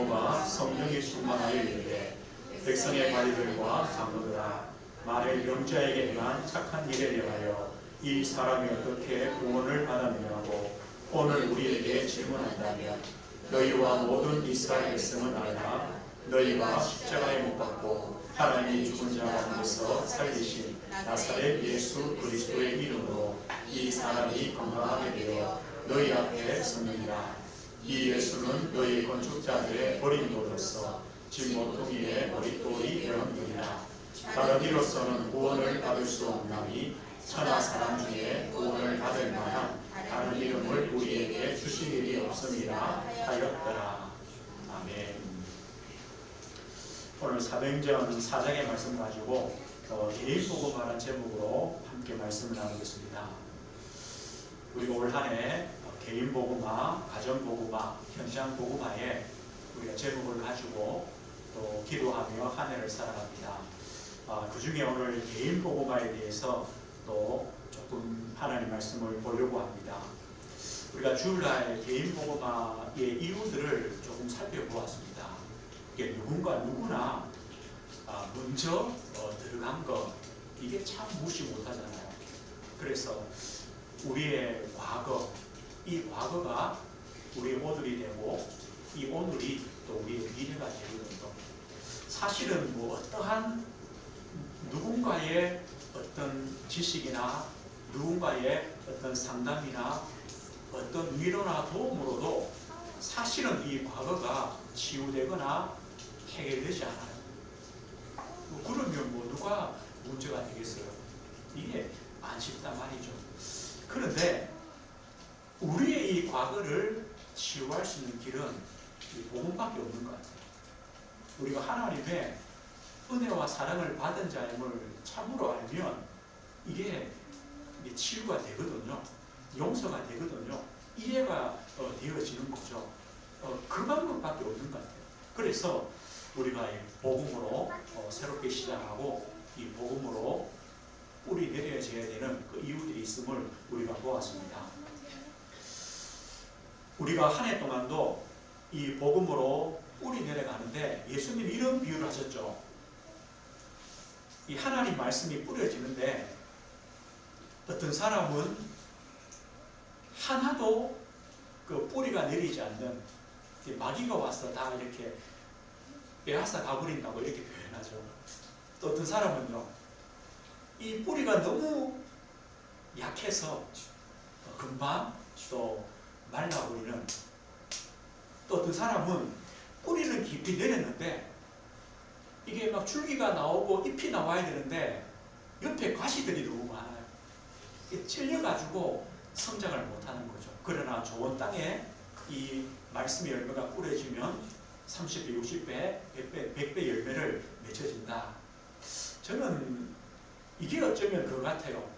진노가 성령이 충만하여 이르되 백성의 관리들과 장로들아 만일 영자에게 행한 착한 일에 대하여 이 사람이 어떻게 구원을 받았느냐 하고 오늘 우리에게 질문한다면 너희와 모든 이스라엘 백성은 알라. 너희가 십자가에 못 박고 하나님이 죽은 자 가운데서 살리신 나사렛 예수 그리스도의 이름으로 이 사람이 건강하게 되어 너희 앞에 섰느니라. 이 예수는 너희 건축자들의 버린 돌로서 진모퉁이의 머릿돌이 되었느니라. 다른 이로서는 구원을 받을 수 없나니 천하 사람 중에 구원을 받을 만한 다른 이름을 우리에게 주실 일이 없음이라 하였더라. 아멘. 오늘 사도행전 4장의 말씀 가지고 개인 복음화라는 제목으로 함께 말씀을 나누겠습니다. 우리가 올 한 해 개인 복음화, 가정 복음화, 현장 복음화에 우리가 제목을 가지고 또 기도하며 한 해를 살아갑니다. 그 중에 오늘 개인 복음화에 대해서 또 조금 하나님 말씀을 보려고 합니다. 우리가 주일날 개인 복음화의 이유들을 조금 살펴보았습니다. 이게 누구나 먼저 들어간 것 이게 참 무시 못하잖아요. 그래서 우리의 과거, 이 과거가 우리의 오늘이 되고 이 오늘이 또 우리의 미래가 되거든요. 사실은 어떠한 누군가의 어떤 지식이나 누군가의 어떤 상담이나 어떤 위로나 도움으로도 사실은 이 과거가 치유되거나 해결되지 않아요. 그러면 누가 문제가 되겠어요? 이게 안 쉽단 말이죠. 그런데 우리의 이 과거를 치유할 수 있는 길은 이 복음밖에 없는 것 같아요. 우리가 하나님의 은혜와 사랑을 받은 자임을 참으로 알면 이게 치유가 되거든요. 용서가 되거든요. 이해가 되어지는 거죠. 그 방법밖에 없는 것 같아요. 그래서 우리가 이 복음으로 새롭게 시작하고 이 복음으로 뿌리 내려져야 되는 그 이유들이 있음을 우리가 보았습니다. 우리가 한 해 동안도 이 복음으로 뿌리 내려가는데 예수님이 이런 비유를 하셨죠. 이 하나님 말씀이 뿌려지는데 어떤 사람은 하나도 그 뿌리가 내리지 않는 마귀가 와서 다 이렇게 빼앗아 가버린다고 이렇게 표현하죠. 또 어떤 사람은요, 이 뿌리가 너무 약해서 금방 또 말라버리는, 또 어떤 사람은 뿌리는 깊이 내렸는데 이게 막 줄기가 나오고 잎이 나와야 되는데 옆에 가시들이 너무 많아요. 찔려가지고 성장을 못하는 거죠. 그러나 좋은 땅에 이 말씀의 열매가 뿌려지면 30배, 60배, 100배 열매를 맺어진다. 저는 이게 어쩌면 그거 같아요.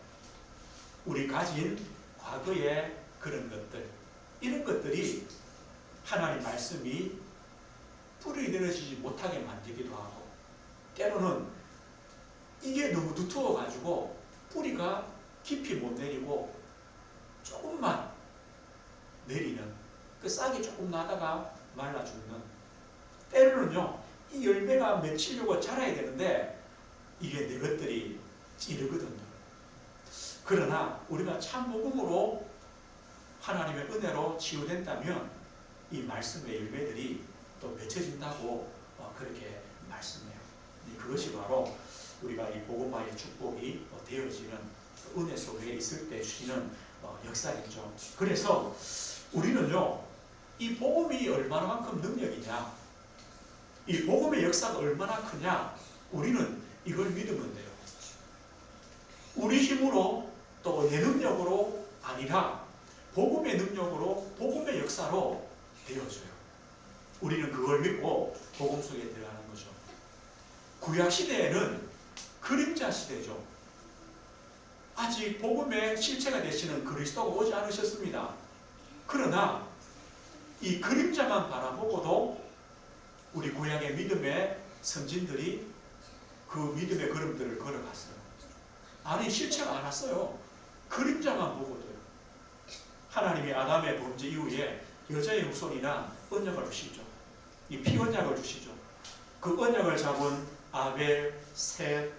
우리 가진 과거의 그런 것들, 이런 것들이 하나님 말씀이 뿌리 내려지지 못하게 만들기도 하고, 때로는 이게 너무 두터워가지고 뿌리가 깊이 못 내리고 조금만 내리는, 그 싹이 조금 나다가 말라 죽는, 때로는요 이 열매가 맺히려고 자라야 되는데 이게 내 것들이 찌르거든요. 그러나 우리가 참 복음으로 하나님의 은혜로 치유된다면 이 말씀의 열매들이 또 맺혀진다고 그렇게 말씀해요. 그것이 바로 우리가 이 복음화의 축복이 되어지는 은혜 속에 있을 때 주시는 역사이죠. 그래서 우리는요 이 복음이 얼마나만큼 능력이냐, 이 복음의 역사가 얼마나 크냐, 우리는 이걸 믿으면 돼요. 우리 힘으로 또 내 능력으로 아니라 복음의 능력으로, 복음의 역사로 되어져요. 우리는 그걸 믿고 복음 속에 들어가는 거죠. 구약 시대에는 그림자 시대죠. 아직 복음의 실체가 되시는 그리스도가 오지 않으셨습니다. 그러나 이 그림자만 바라보고도 우리 구약의 믿음의 선진들이 그 믿음의 걸음들을 걸어갔어요. 아니 실체가 안 왔어요. 그림자만 보고도요. 하나님이 아담의 범죄 이후에 여자의 후손이나 언약을 하시죠. 이 피 언약을 주시죠. 그 언약을 잡은 아벨, 셋,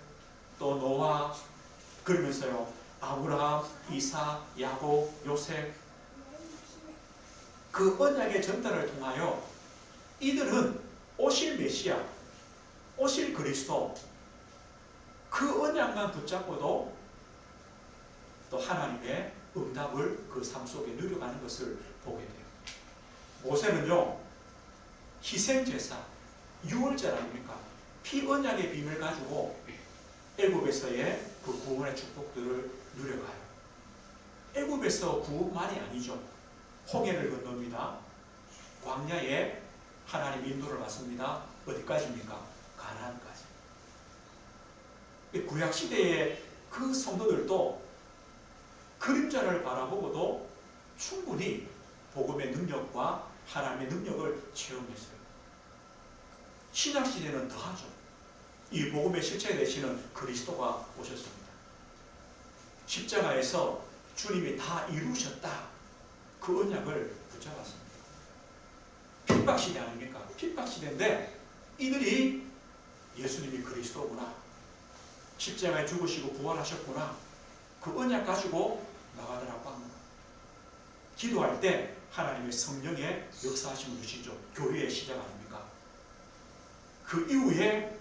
또 노아, 그러면서요 아브라함, 이사, 야곱, 요셉, 그 언약의 전달을 통하여 이들은 오실 메시아, 오실 그리스도, 그 언약만 붙잡고도 또 하나님의 응답을 그 삶 속에 누려가는 것을 보게 돼요. 모세는요 희생제사, 유월절 아닙니까? 피 언약의 빔을 가지고 애굽에서의 그 구원의 축복들을 누려가요. 애굽에서 구원만이 아니죠. 홍해를 건넙니다. 광야에 하나님 인도를 받습니다. 어디까지입니까? 가나안까지. 구약시대의 그 성도들도 그림자를 바라보고도 충분히 복음의 능력과 하나님의 능력을 체험했어요. 신약시대는 더하죠. 이 복음의 실체 되시는 그리스도가 오셨습니다. 십자가에서 주님이 다 이루셨다. 그 언약을 붙잡았습니다. 핍박시대 아닙니까? 핍박시대인데 이들이 예수님이 그리스도구나, 십자가에 죽으시고 부활하셨구나, 그 언약 가지고 나가더라고 합니다. 기도할 때 하나님의 성령의 역사하심을 주시죠. 교회의 시작 아닙니까? 그 이후에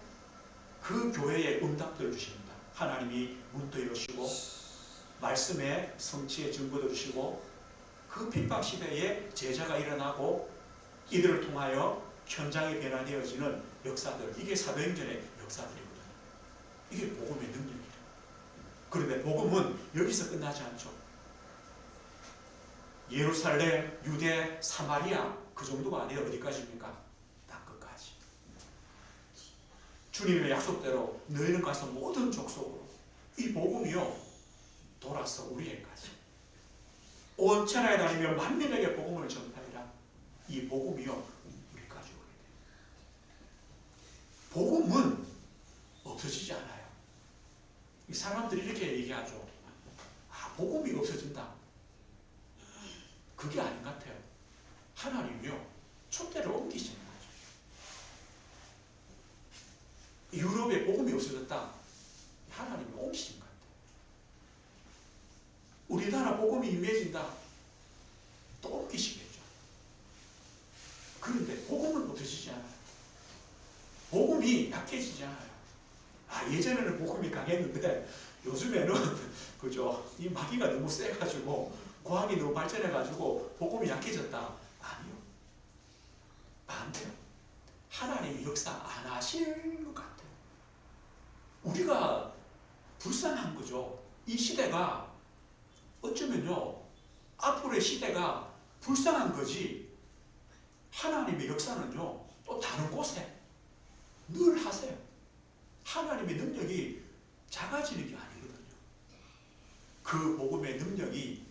그 교회의 응답들을 주십니다. 하나님이 문도 여시고 말씀의 성취의 증거도 주시고 그 핍박시대에 제자가 일어나고 이들을 통하여 현장에 변화되어지는 역사들, 이게 사도행전의 역사들이거든요. 이게 복음의 능력이에요. 그런데 복음은 여기서 끝나지 않죠. 예루살렘, 유대, 사마리아 그 정도가 아니라 어디까지입니까? 땅끝까지. 주님의 약속대로 너희는 가서 모든 족속으로 이 복음이요 돌아서 우리에까지 온 천하에 다니며 만민에게 복음을 전파하리라. 이 복음이요 우리까지 오게 돼요. 복음은 없어지지 않아요. 이 사람들이 이렇게 얘기하죠. 아, 복음이 없어진다. 그게 아닌 것 같아요. 하나님이요 촛대를 옮기시는 거죠. 유럽에 복음이 없어졌다. 하나님이 옮기신 것 같아요. 우리나라 복음이 유해진다. 또 옮기시겠죠. 그런데 복음은 없어지지 않아요. 복음이 약해지지 않아요. 아, 예전에는 복음이 강했는데 요즘에는 그죠? 이 마귀가 너무 세가지고 과학이 너무 발전해가지고 복음이 약해졌다. 아니요. 반대요. 하나님이 역사 안 하실 것 같아요. 우리가 불쌍한 거죠. 이 시대가 어쩌면요 앞으로의 시대가 불쌍한 거지 하나님의 역사는요 또 다른 곳에 늘 하세요. 하나님의 능력이 작아지는 게 아니거든요. 그 복음의 능력이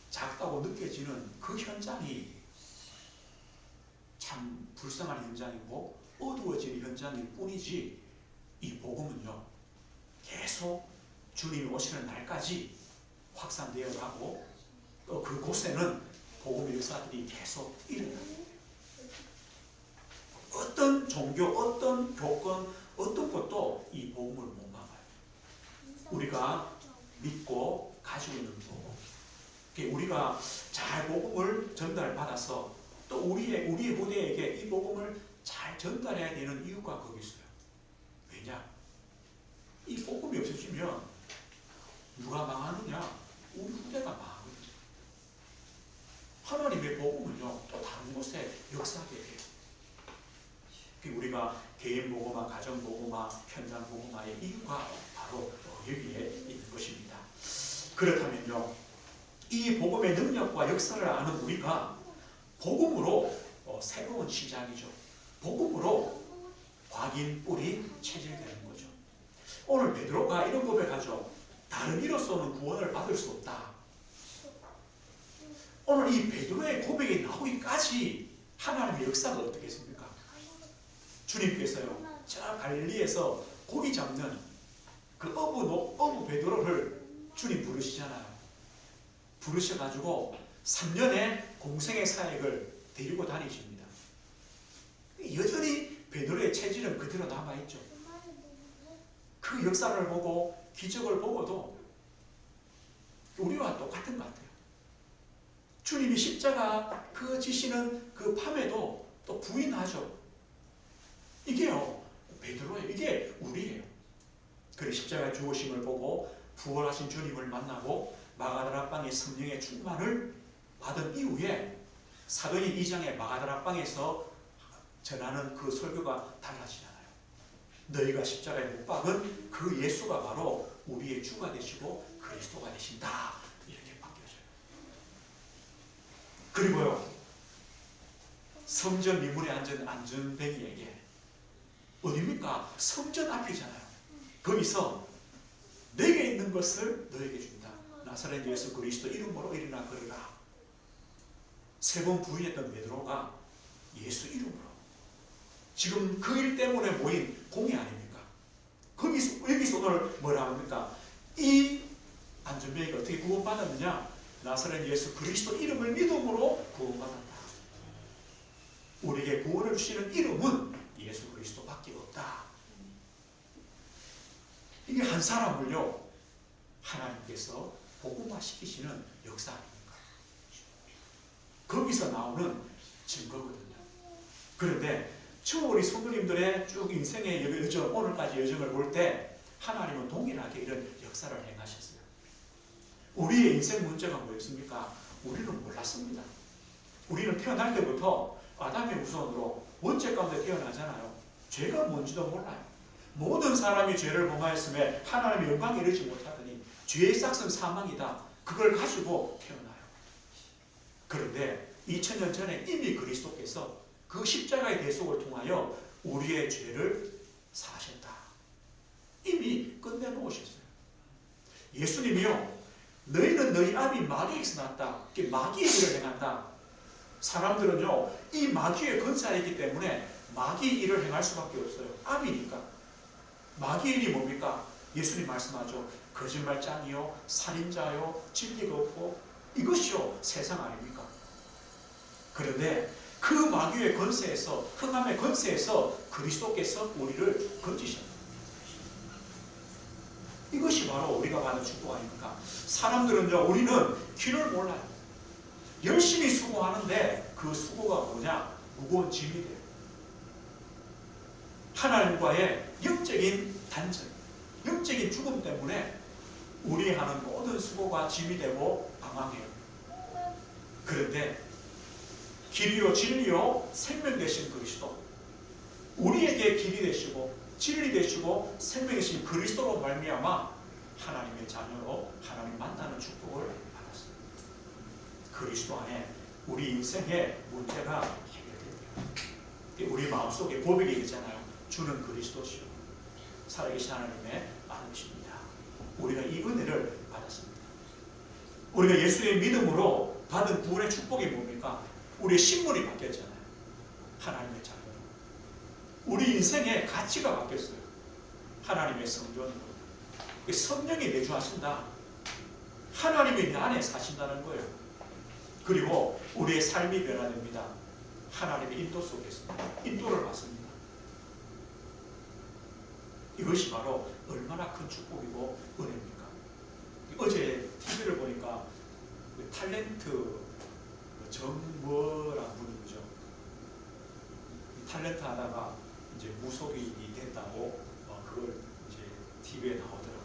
작다고 느껴지는 그 현장이 참 불쌍한 현장이고 어두워지는 현장일 뿐이지 이 복음은요 계속 주님이 오시는 날까지 확산되어 가고 또 그곳에는 복음의 역사들이 계속 일어나요. 어떤 종교, 어떤 교권, 어떤 것도 이 복음을 못 막아요. 우리가 믿고 가지고 있는 복음, 우리가 잘 복음을 전달받아서 또 우리의 후대에게 이 복음을 잘 전달해야 되는 이유가 거기 있어요. 왜냐? 이 복음이 없어지면 누가 망하느냐? 우리 후대가 망하거든요. 하나님의 복음은요 또 다른 곳에 역사하게 돼요. 우리가 개인 복음화, 가정 복음화, 현장 복음화의 이유가 바로 여기에 있는 것입니다. 그렇다면요 이 복음의 능력과 역사를 아는 우리가 복음으로 새로운 시작이죠. 복음으로 확인 뿌리 체질되는 거죠. 오늘 베드로가 이런 고백하죠. 다른 이로서는 구원을 받을 수 없다. 오늘 이 베드로의 고백이 나오기까지 하나님의 역사가 어떻게 했습니까? 주님께서요 저 갈릴리에서 고기 잡는 그 어부 베드로를 주님 부르시잖아요. 부르셔가지고 3년의 공생의 사역을 데리고 다니십니다. 여전히 베드로의 체질은 그대로 남아있죠. 그 역사를 보고 기적을 보고도 우리와 똑같은 것 같아요. 주님이 십자가 그 지시는 그 밤에도 또 부인하죠. 이게요, 베드로예요. 이게 우리예요. 그래 십자가 죽으심을 보고 부활하신 주님을 만나고 마가다라 방의 성령의 충만을 받은 이후에 사도행 2장의 마가다라 방에서 전하는 그 설교가 달라지잖아요. 너희가 십자가에 못 박은 그 예수가 바로 우리의 주가 되시고 그리스도가 되신다. 이렇게 바뀌어져요. 그리고요, 성전 미문에 앉은 안전뱅이에게 어디입니까? 성전 앞이잖아요. 거기서 내게 있는 것을 너에게 준다. 나사렛 예수 그리스도 이름으로 일어나 걸으라. 3번 부인했던 베드로가 예수 이름으로, 지금 그 일 때문에 모인 공의 아닙니까? 여기서 오늘 뭐라 합니까? 이 안전뱅이가 어떻게 구원받았느냐? 나사렛 예수 그리스도 이름을 믿음으로 구원받았다. 우리에게 구원을 주시는 이름은 예수 그리스도밖에 없다. 이게 한 사람을요, 하나님께서 복음화시키시는 역사 아닙니까? 거기서 나오는 증거거든요. 그런데 우리 성도님들의 쭉 인생의 여정, 오늘까지 여정을 볼 때 하나님은 동일하게 이런 역사를 행하셨어요. 우리의 인생 문제가 뭐였습니까? 우리는 몰랐습니다. 우리는 태어날 때부터 아담의 후손으로 원죄 가운데 태어나잖아요. 죄가 뭔지도 몰라요. 모든 사람이 죄를 범하였음에 하나님의 영광에 이르지 못하더니 죄의 싹은 사망이다. 그걸 가지고 태어나요. 그런데 2000년 전에 이미 그리스도께서 그 십자가의 대속을 통하여 우리의 죄를 사하셨다. 이미 끝내놓으셨어요. 예수님이요, 너희는 너희 아비 마귀에게서 났다. 마귀의 일을 행한다. 사람들은요, 이 마귀의 권세이기 때문에 마귀 일을 행할 수밖에 없어요. 아비니까. 마귀의 일이 뭡니까? 예수님 말씀하죠. 거짓말장이요, 살인자요, 진리가 없고, 이것이요 세상 아닙니까? 그런데 그 마귀의 권세에서, 흑암의 권세에서 그리스도께서 우리를 건지셨습니다. 이것이 바로 우리가 받은 축복 아닙니까? 사람들은요, 우리는 길을 몰라요. 열심히 수고하는데 그 수고가 뭐냐? 무거운 짐이 돼요. 하나님과의 영적인 단절, 영적인 죽음 때문에 우리 하는 모든 수고가 짐이 되고 방황해요. 그런데 길이요 진리요 생명 되신 그리스도, 우리에게 길이 되시고 진리 되시고 생명 되신 그리스도로 말미암아 하나님의 자녀로 하나님 만나는 축복을 받았습니다. 그리스도 안에 우리 인생의 문제가 해결됩니다. 우리 마음속에 고백이 있잖아요. 주는 그리스도시요 살아계신 하나님의 아들이십니다. 우리가 이 은혜를 받았습니다. 우리가 예수의 믿음으로 받은 구원의 축복이 뭡니까? 우리의 신분이 바뀌었잖아요. 하나님의 자녀로. 우리 인생의 가치가 바뀌었어요. 하나님의 성전으로. 성령이 내주하신다. 하나님이 내 안에 사신다는 거예요. 그리고 우리의 삶이 변화됩니다. 하나님의 인도 속에서 인도를 받습니다. 이것이 바로 얼마나 큰 축복이고 은혜입니까? 어제 TV를 보니까 탤런트 정뭐란 분이죠. 탤런트 하다가 이제 무속인이 됐다고 그걸 이제 TV에 나오더라고요.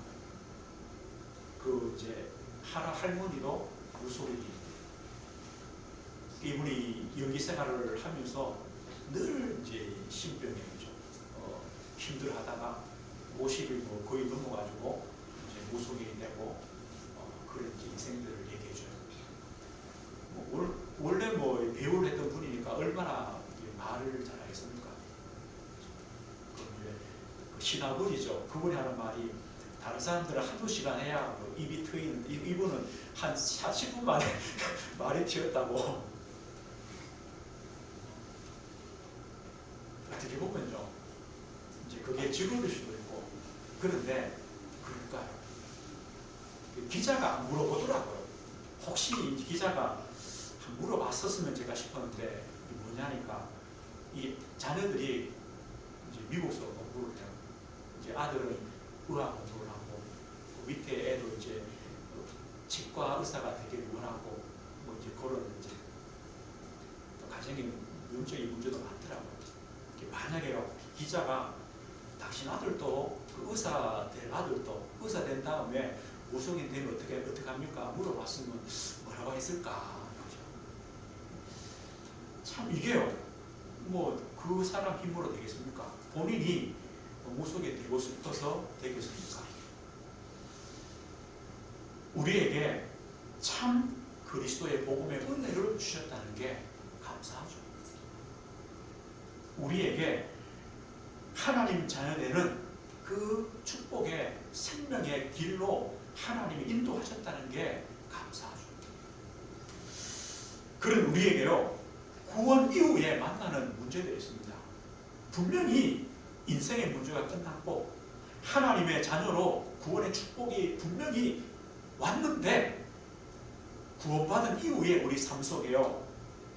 그 이제 할머니도 무속인이, 이분이 연기 생활을 하면서 늘 이제 신병이죠. 힘들어하다가 50이 뭐 거의 넘어가지고 이제 무속인이 되고 그런 인생들을 얘기해줘요. 원래 뭐 배우를 했던 분이니까 얼마나 말을 잘하겠습니까? 그 신아버지죠. 그분이 하는 말이 다른 사람들은 한두 시간 해야 뭐 입이 트이는, 이분은 한 10분 만에 말이 튀었다고. 어떻게 보면요, 이제 그게 직업일 수도 있고. 그런데 그럴까요? 기자가 물어보더라고요. 혹시 기자가 물어봤었으면 제가 싶었는데 뭐냐니까 이 자녀들이 이제 미국서 공부를 해요. 이제 아들은 의학 공부를 하고 그 밑에 애도 이제 치과 의사가 되기를 원하고 뭐 이제 그런 이제 또 가정의 영적인 문제도 많더라고요. 만약에 기자가 당신 아들도 그 의사 될 아들도 의사 된 다음에 무속인 되면 어떻게 합니까? 물어봤으면 뭐라고 했을까? 참 이게요. 뭐 그 사람 힘으로 되겠습니까? 본인이 무속에 되고 싶어서 되겠습니까? 우리에게 참 그리스도의 복음의 은혜를 주셨다는 게 감사하죠. 우리에게 하나님 자녀되는 그 축복의 생명의 길로 하나님이 인도하셨다는 게 감사하죠. 그런 우리에게요, 구원 이후에 만나는 문제들이 있습니다. 분명히 인생의 문제가 끝났고 하나님의 자녀로 구원의 축복이 분명히 왔는데 구원받은 이후에 우리 삶 속에요,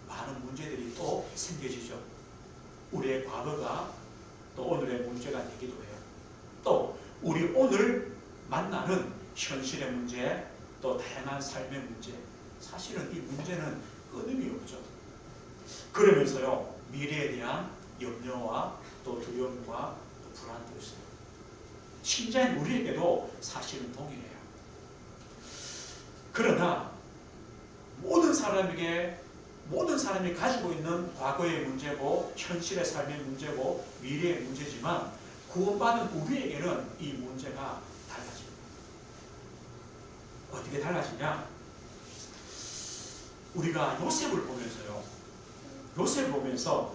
많은 문제들이 또 생겨지죠. 우리의 과거가 또 오늘의 문제가 되기도 해요. 또 우리 오늘 만나는 현실의 문제, 또 다양한 삶의 문제, 사실은 이 문제는 끊임이 없죠. 그러면서요, 미래에 대한 염려와 또 두려움과 또 불안도 있어요. 신자인 우리에게도 사실은 동일해요. 그러나 모든 사람이 가지고 있는 과거의 문제고 현실의 삶의 문제고 미래의 문제지만 구원받은 우리에게는 이 문제가 달라집니다. 어떻게 달라지냐? 우리가 요셉을 보면서요, 요셉을 보면서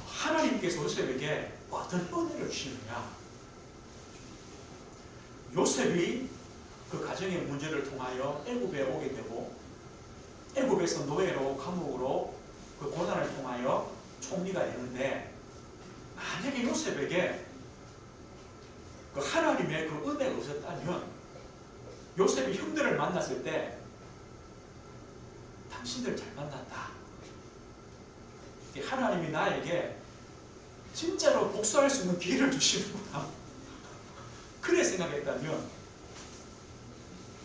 하나님께서 요셉에게 어떤 은혜를 주시느냐? 요셉이 그 가정의 문제를 통하여 애굽에 오게 되고 애굽에서 노예로 감옥으로 그 고난을 통하여 총리가 되는데, 만약에 요셉에게 그 하나님의 그 은혜가 없었다면 요셉이 형들을 만났을 때 당신들 잘 만났다, 하나님이 나에게 진짜로 복수할 수 있는 기회를 주시는구나, 그래 생각했다면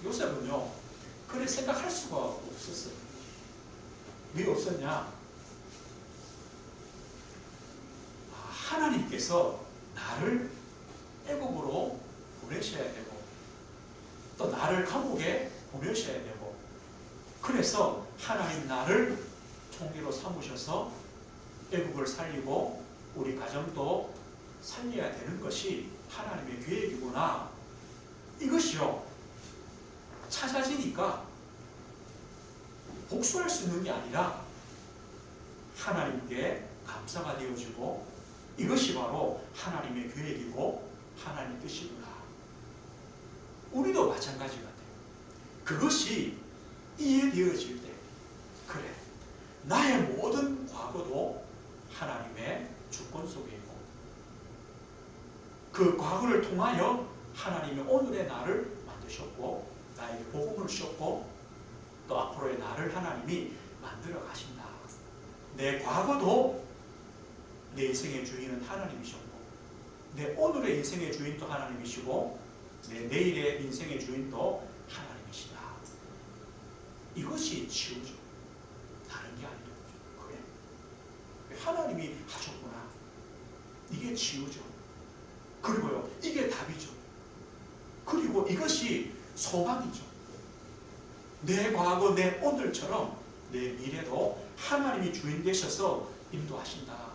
요셉은요 그래 생각할 수가 없었어요. 왜 없었냐? 하나님께서 나를 애굽으로 보내셔야 되고 또 나를 감옥에 보내셔야 되고, 그래서 하나님 나를 총리로 삼으셔서 애국을 살리고 우리 가정도 살려야 되는 것이 하나님의 계획이구나, 이것이요 찾아지니까 복수할 수 있는 게 아니라 하나님께 감사가 되어지고, 이것이 바로 하나님의 계획이고 하나님의 뜻이구나. 우리도 마찬가지 같아요. 그것이 이해되어질 때, 그래, 나의 모든 과거도 하나님의 주권 속에 있고 그 과거를 통하여 하나님이 오늘의 나를 만드셨고 나에게 복음을 주셨고 또 앞으로의 나를 하나님이 만들어 가신다. 내 과거도 내 인생의 주인은 하나님이셨고 내 오늘의 인생의 주인도 하나님이시고 내 내일의 인생의 주인도 하나님이시다. 이것이 치유죠. 다른 게 아니죠. 그래, 하나님이 하셨구나. 이게 치유죠. 그리고요, 이게 답이죠. 그리고 이것이 소망이죠. 내 과거, 내 오늘처럼 내 미래도 하나님이 주인 되셔서 인도하신다.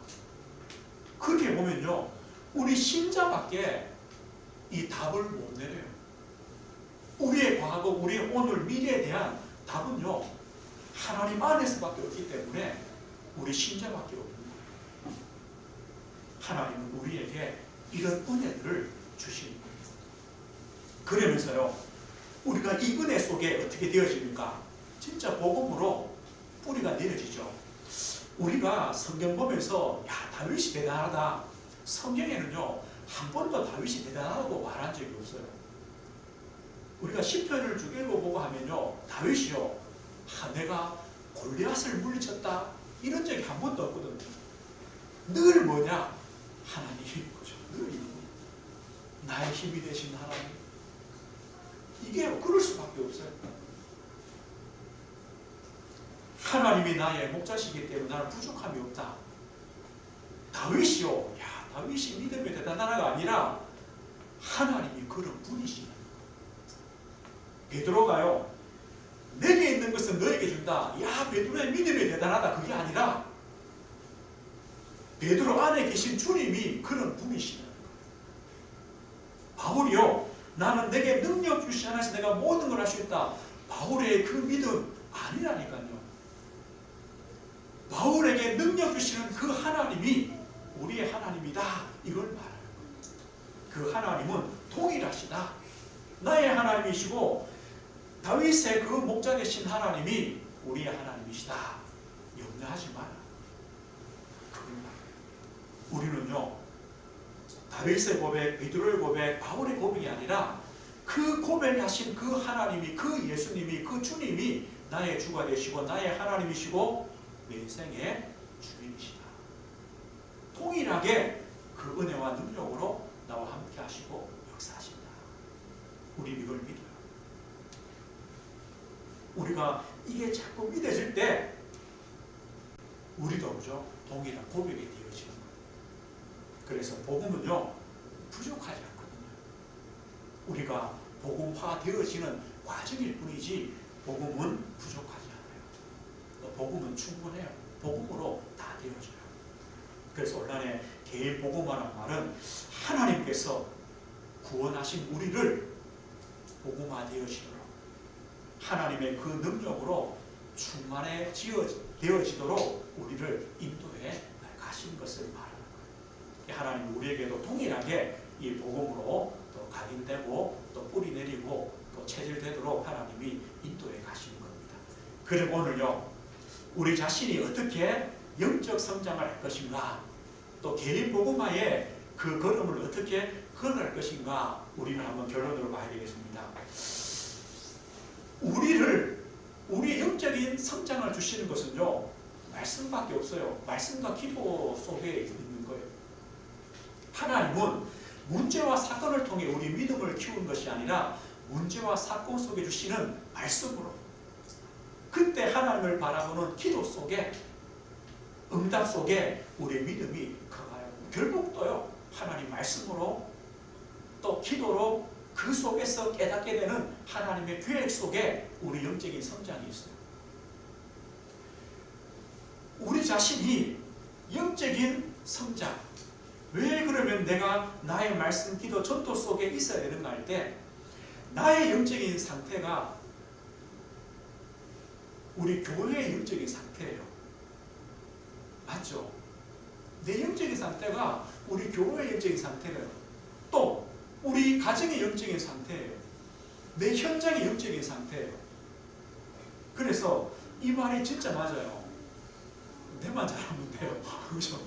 그렇게 보면요, 우리 신자밖에 이 답을 못 내려요. 우리의 과거, 우리의 오늘, 미래에 대한 답은요, 하나님 안에서밖에 없기 때문에 우리 신자밖에 없습니다. 하나님은 우리에게 이런 은혜들을 주시는 거예요. 그러면서요, 우리가 이 은혜 속에 어떻게 되어집니까? 진짜 복음으로 뿌리가 내려지죠. 우리가 성경 보면서 야, 다윗이 대단하다. 성경에는요, 한 번도 다윗이 대단하다고 말한 적이 없어요. 우리가 시편을 쭉 읽어보고 하면요, 다윗이요, 내가 골리앗을 물리쳤다, 이런 적이 한 번도 없거든요. 늘 뭐냐? 하나님이 힘인 거죠. 늘 나의 힘이 되신 하나님. 이게 그럴 수밖에 없어요. 하나님이 나의 목자시기 때문에 나는 부족함이 없다. 다윗이요. 야, 다윗이 믿음이 대단하다가 아니라 하나님이 그런 분이시다. 베드로가요. 내게 있는 것은 너에게 준다. 야, 베드로의 믿음이 대단하다. 그게 아니라 베드로 안에 계신 주님이 그런 분이시다. 바울이요. 나는 내게 능력 주시 하나서 내가 모든 걸 할 수 있다. 바울의 그 믿음 아니라니까요. 바울에게 능력 주시는 그 하나님이 우리의 하나님이다. 이걸 말하는 거예요. 그 하나님은 동일하시다. 나의 하나님이시고 다윗의 그 목자 되신 하나님이 우리의 하나님이시다. 염려하지 마라. 그걸 말해요. 우리는요. 다윗의 고백, 베드로의 고백, 바울의 고백이 아니라 그 고백하신 그 하나님이, 그 예수님이, 그 주님이 나의 주가 되시고 나의 하나님이시고 내 인생의 주님이시다. 동일하게 그 은혜와 능력으로 나와 함께 하시고 역사하신다. 우리 이걸 믿어요. 우리가 이게 자꾸 믿어질 때 우리도 그죠? 동일한 고백이 되어지는 거예요. 그래서 복음은요 부족하지 않거든요. 우리가 복음화 되어지는 과정일 뿐이지 복음은 부족하지 않아요. 복음은 충분해요. 복음으로 다 되어져요. 그래서 온란의 개인 복음화라는 말은 하나님께서 구원하신 우리를 복음화 되어지도록 하나님의 그 능력으로 충만해되어지도록 우리를 인도해 가신 것을 말하는 거예요. 하나님은 우리에게도 동일하게 이 복음으로 또 각인되고 또 뿌리 내리고 또 체질되도록 하나님이 인도해 가시는 겁니다. 그리고 오늘요 우리 자신이 어떻게 영적 성장을 할 것인가 또 개인 복음화의 그 걸음을 어떻게 걸어갈 것인가 우리는 한번 결론으로 봐야 되겠습니다. 우리의 영적인 성장을 주시는 것은요 말씀밖에 없어요. 말씀과 기도 속에 있는 거예요. 하나님은 문제와 사건을 통해 우리 믿음을 키우는 것이 아니라 문제와 사건 속에 주시는 말씀으로 그때 하나님을 바라보는 기도 속에 응답 속에 우리의 믿음이 커가요. 결국 또요 하나님 말씀으로 또 기도로 그 속에서 깨닫게 되는 하나님의 계획 속에 우리 영적인 성장이 있어요. 우리 자신이 영적인 성장 왜 그러면 내가 나의 말씀, 기도, 전도 속에 있어야 되는가 할 때 나의 영적인 상태가 우리 교회의 영적인 상태예요. 맞죠? 내 영적인 상태가 우리 교회의 영적인 상태예요. 또 우리 가정의 영적인 상태예요. 내 현장의 영적인 상태예요. 그래서 이 말이 진짜 맞아요. 내만 잘하면 돼요. 그렇죠?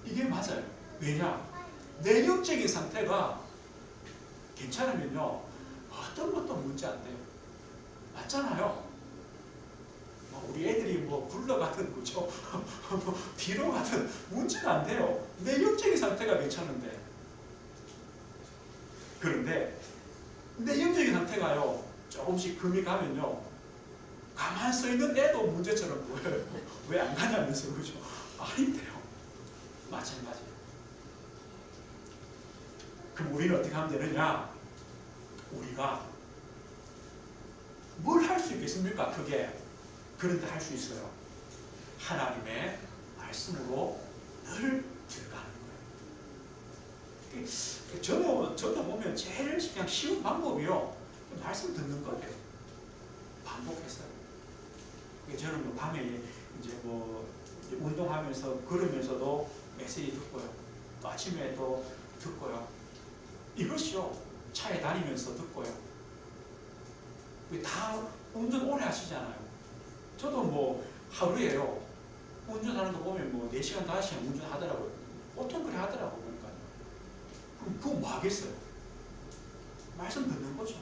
이게 맞아요. 왜냐? 내 영적인 상태가 괜찮으면요 어떤 것도 문제 안 돼요. 맞잖아요. 우리 애들이 뭐 굴러가든 그죠? 뒤로 가든 문제가 안 돼요. 내 영적인 상태가 괜찮은데. 그런데 내 영적인 상태가요 조금씩 금이 가면요 가만 서 있는 애도 문제처럼 보여요. 왜 안 가냐면서 그죠? 아닌데요. 마찬가지예요. 그럼 우리는 어떻게 하면 되느냐? 우리가 뭘 할 수 있겠습니까? 크게. 그런데 할 수 있어요. 하나님의 말씀으로 늘 들어가는 거예요. 저도 보면 제일 그냥 쉬운 방법이요. 말씀 듣는 거예요. 반복해서요. 저는 뭐 밤에 이제 뭐 운동하면서 걸으면서도 메시지 듣고요. 또 아침에 또 듣고요. 이것이요. 차에 다니면서 듣고요. 다 운전 오래 하시잖아요. 저도 뭐 하루에요. 운전하는 거 보면 뭐 4시간, 5시간 운전하더라고요. 보통 그래 하더라고요. 그러니까. 그럼 그거 뭐 하겠어요? 말씀 듣는 거죠.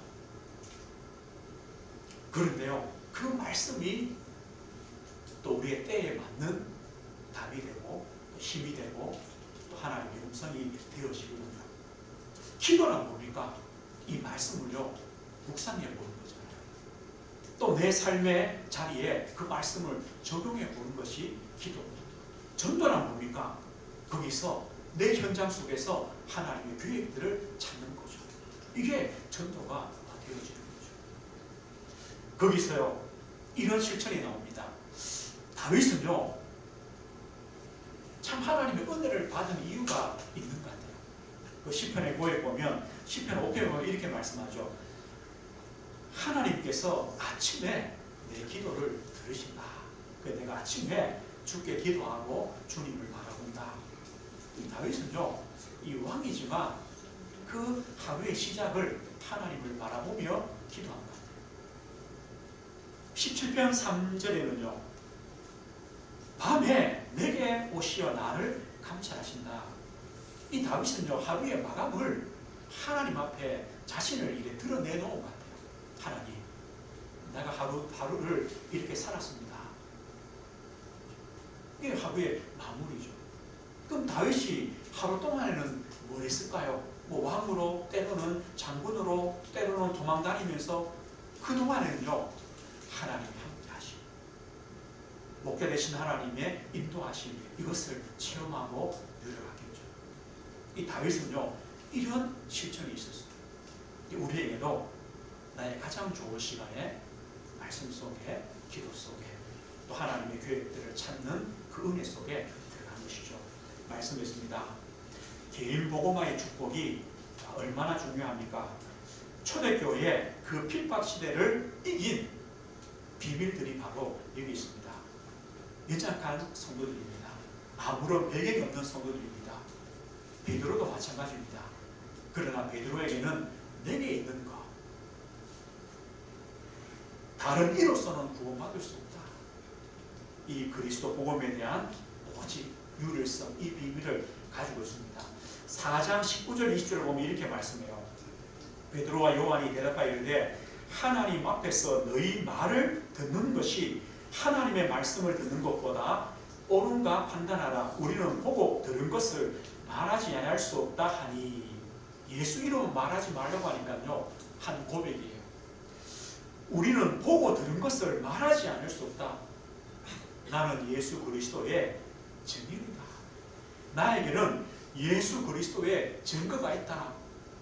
그런데요. 그 말씀이 또 우리의 때에 맞는 답이 되고 또 힘이 되고 또 하나님의 음성이 되어지거든요. 기도란 뭡니까? 이 말씀을요 묵상해 보는 거잖아요. 또 내 삶의 자리에 그 말씀을 적용해 보는 것이 기도입니다. 전도란 뭡니까? 거기서 내 현장 속에서 하나님의 계획들을 찾는 거죠. 이게 전도가 되어지는 거죠. 거기서요 이런 실천이 나옵니다. 다윗은요 참 하나님의 은혜를 받은 이유가 있는 것 같아요. 그 시편의 5에 보면 시편 5편에 보면 이렇게 말씀하죠. 하나님께서 아침에 내 기도를 들으신다. 그래서 내가 아침에 주께 기도하고 주님을 바라본다. 이 다윗은요 이 왕이지만 그 하루의 시작을 하나님을 바라보며 기도한 것 같아요. 17편 3절에는요 밤에 내게 오시어 나를 감찰하신다. 이 다윗은요 하루의 마감을 하나님 앞에 자신을 이렇게 드러내놓은 것 같아요. 하나님, 내가 하루를 이렇게 살았습니다. 이게 하루의 마무리죠. 그럼 다윗이 하루 동안에는 뭘 했을까요? 뭐 왕으로, 때로는 장군으로, 때로는 도망다니면서 그 동안에는요 하나님이 함께하시고 목자 되신 하나님의 인도하심 이것을 체험하고 누려가겠죠. 이 다윗은요 이런 실천이 있었어요. 우리에게도 나의 가장 좋은 시간에 말씀 속에 기도 속에 또 하나님의 계획들을 찾는 그 은혜 속에 들어가는 것이죠. 말씀했습니다. 개인 복음화의 축복이 얼마나 중요합니까? 초대교회의 그 핍박 시대를 이긴 비밀들이 바로 여기 있습니다. 연약한 성도들입니다. 아무런 배경이 없는 성도들입니다. 베드로도 마찬가지입니다. 그러나 베드로에게는 내게 있는 것, 다른 이로서는 구원받을 수 없다. 이 그리스도 복음에 대한 오직 유일성, 이 비밀을 가지고 있습니다. 4장 19절 20절을 보면 이렇게 말씀해요. 베드로와 요한이 대답하여 이르되 하나님 앞에서 너희 말을 듣는 것이 하나님의 말씀을 듣는 것보다 옳은가 판단하라. 우리는 보고 들은 것을 말하지 않을 수 없다 하니. 예수 이름 말하지 말라고 하니까요 한 고백이에요. 우리는 보고 들은 것을 말하지 않을 수 없다. 나는 예수 그리스도의 증인이다. 나에게는 예수 그리스도의 증거가 있다.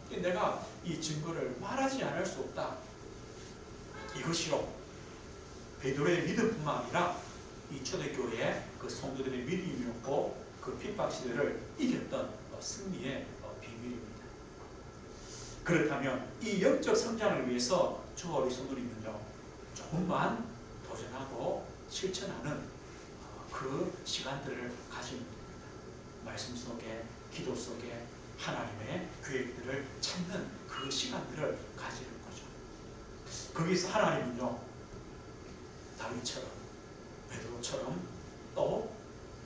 내가 이 증거를 말하지 않을 수 없다. 이것이요 베드로의 믿음뿐만 아니라 이 초대교회의 그 성도들의 믿음이었고 그 핍박 시대를 이겼던 승리의 비밀입니다. 그렇다면 이 영적 성장을 위해서 저와 우리 성도님은요 조금만 도전하고 실천하는 그 시간들을 가지는 겁니다. 말씀 속에 기도 속에 하나님의 계획들을 찾는 그 시간들을 가지는 거죠. 거기서 하나님은요 다윗처럼 베드로처럼 또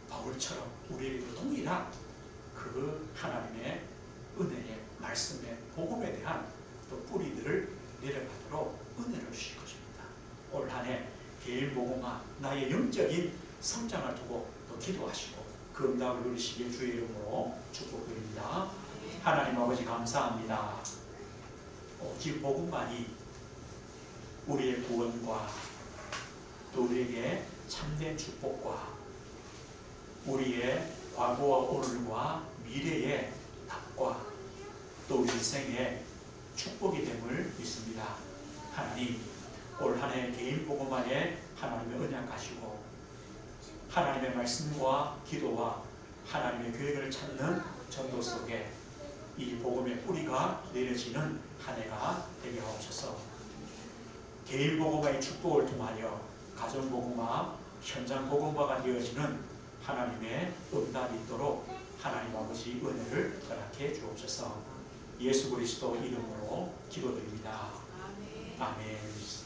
바울처럼 우리에게도 동일한 그 하나님의 은혜의 말씀의 복음에 대한 또 뿌리들을 내려가도록 은혜를 주실 것입니다. 올 한 해 개인 복음화 나의 영적인 성장을 두고 또 기도하시고 그 응답을 누리시길 주의 이름으로 축복드립니다. 하나님 아버지 감사합니다. 오직 복음만이 우리의 구원과 또 우리에게 참된 축복과 우리의 과거와 오늘과 미래의 답과 또 우리 인생의 축복이 됨을 믿습니다. 하나님 올 한 해 개인 복음화에 하나님의 언약 가시고 하나님의 말씀과 기도와 하나님의 계획을 찾는 전도 속에 이 복음의 뿌리가 내려지는 한 해가 되게 하옵소서. 개인 복음화의 축복을 통하여 가정 복음화, 현장 복음화가 되어지는 하나님의 응답이 있도록 하나님 아버지 은혜를 허락해 주옵소서. 예수 그리스도 이름으로 기도드립니다. 아멘.